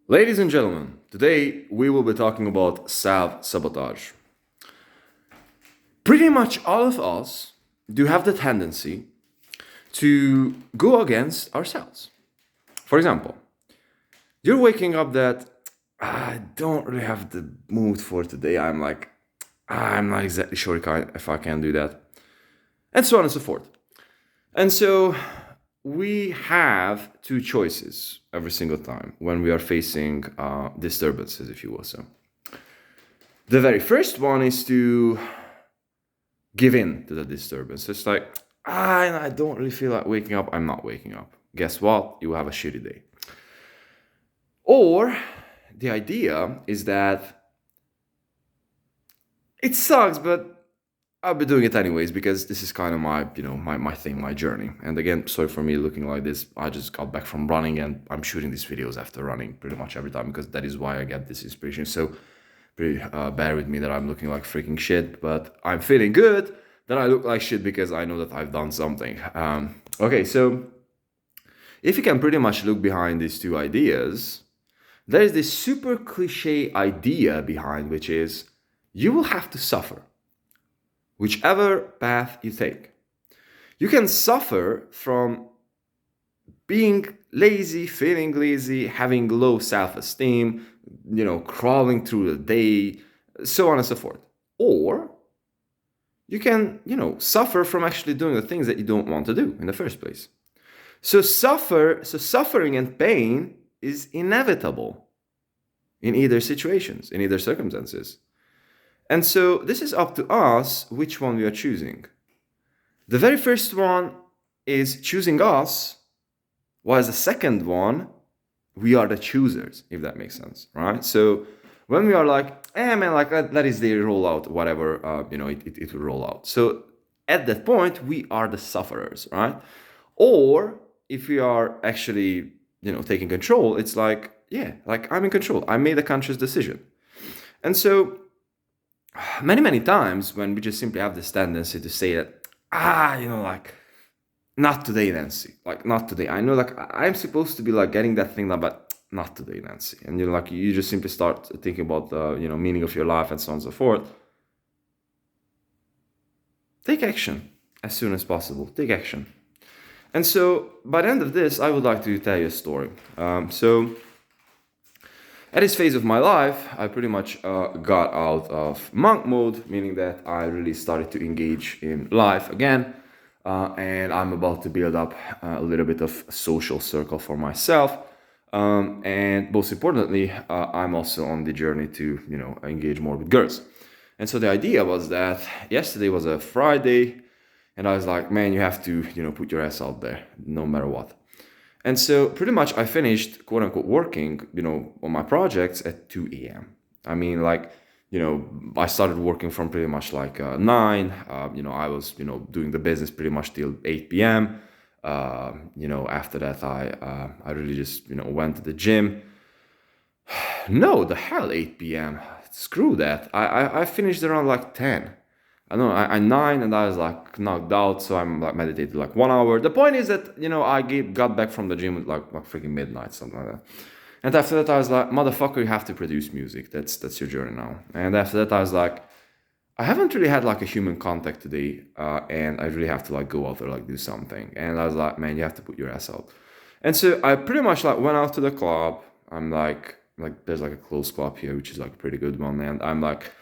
Ladies and gentlemen, today we will be talking about self-sabotage. Pretty much all of us do have the tendency to go against ourselves. For example, you're waking up that I don't really have the mood for today. I'm not exactly sure if I can do that. And so on and so forth. And so we have two choices every single time when we are facing disturbances, if you will. So the very first one is to give in to the disturbance. It's like, I don't really feel like waking up. I'm not waking up. Guess what? You will have a shitty day. Or the idea is that it sucks, but I'll be doing it anyways because this is kind of my thing, my journey. And again, sorry for me looking like this. I just got back from running and I'm shooting these videos after running pretty much every time because that is why I get this inspiration. So pretty bear with me that I'm looking like freaking shit, but I'm feeling good that I look like shit because I know that I've done something. Okay, so if you can pretty much look behind these two ideas, there is this super cliche idea behind which is you will have to suffer whichever path you take. You can suffer from being lazy, feeling lazy, having low self-esteem, crawling through the day, so on and so forth. Or you can, suffer from actually doing the things that you don't want to do in the first place. So suffering and pain is inevitable in either situations, in either circumstances. And so this is up to us which one we are choosing. The very first one is choosing us, while the second one, we are the choosers, if that makes sense, right? So when we are like, man, like that is the rollout, whatever, it will roll out. So at that point, we are the sufferers, right? Or if we are actually, taking control, it's like, yeah, like I'm in control. I made a conscious decision. And so many times when we just simply have this tendency to say that, like, not today, Nancy. Like, not today. I know, like, I'm supposed to be, like, getting that thing done, but not today, Nancy. And you're like, you just simply start thinking about the, meaning of your life and so on and so forth. Take action as soon as possible. Take action. And so, by the end of this, I would like to tell you a story. At this phase of my life, I pretty much got out of monk mode, meaning that I really started to engage in life again. And I'm about to build up a little bit of a social circle for myself. And most importantly, I'm also on the journey to, engage more with girls. And so the idea was that yesterday was a Friday, and I was like, man, you have to, put your ass out there, no matter what. And so pretty much I finished, quote unquote, working, on my projects at 2 a.m. I mean, like, I started working from pretty much like 9. I was, doing the business pretty much till 8 p.m. After that, I really just, went to the gym. No, the hell, 8 p.m. Screw that. I finished around like 10. I know I 9 and I was like knocked out, so I'm like meditated like 1 hour. The point is that got back from the gym at like freaking midnight, something like that. And after that I was like, motherfucker, you have to produce music. That's your journey now. And after that I was like, I haven't really had like a human contact today, and I really have to like go out there like do something. And I was like, man, you have to put your ass out. And so I pretty much like went out to the club. I'm like there's like a close club here, which is like a pretty good one, and I'm like.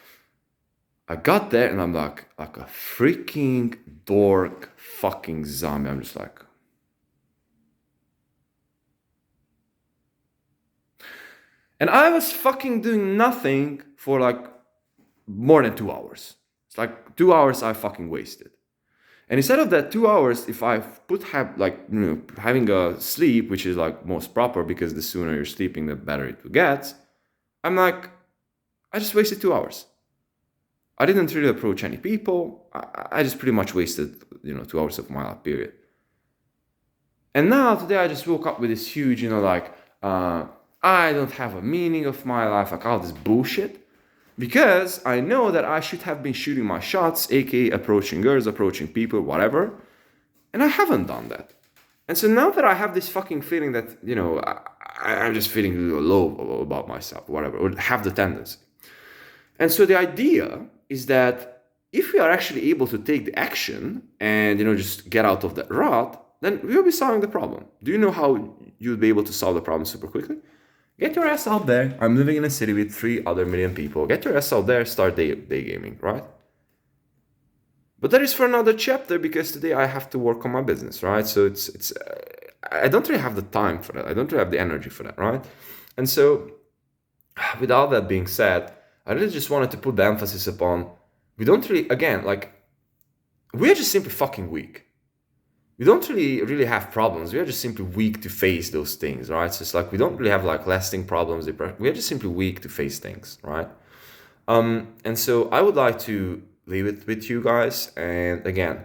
I got there and I'm like a freaking dork fucking zombie. I'm just like. And I was fucking doing nothing for like more than 2 hours. It's like 2 hours I fucking wasted. And instead of that 2 hours, if I having a sleep, which is like most proper because the sooner you're sleeping, the better it will get. I'm like, I just wasted 2 hours. I didn't really approach any people. I just pretty much wasted, 2 hours of my life, period. And now today I just woke up with this huge, I don't have a meaning of my life, like all this bullshit. Because I know that I should have been shooting my shots, aka approaching girls, approaching people, whatever. And I haven't done that. And so now that I have this fucking feeling that, I'm just feeling a little low about myself, whatever, or have the tendency. And so the idea is that if we are actually able to take the action and, just get out of that rut, then we'll be solving the problem. Do you know how you'd be able to solve the problem super quickly? Get your ass out there. I'm living in a city with 3 other million people. Get your ass out there, start day gaming, right? But that is for another chapter because today I have to work on my business, right? So I don't really have the time for that. I don't really have the energy for that, right? And so, with all that being said, I really just wanted to put the emphasis upon we don't really, again, like, we're just simply fucking weak. We don't really have problems. We are just simply weak to face those things, right? So it's like we don't really have like lasting problems. We are just simply weak to face things, right? And so I would like to leave it with you guys. And again,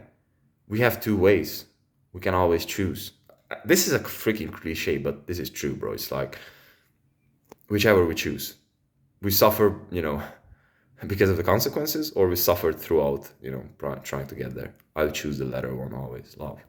we have 2 ways. We can always choose. This is a freaking cliche, but this is true, bro. It's like whichever we choose, we suffer, because of the consequences, or we suffer throughout, trying to get there. I'll choose the latter one always. Love.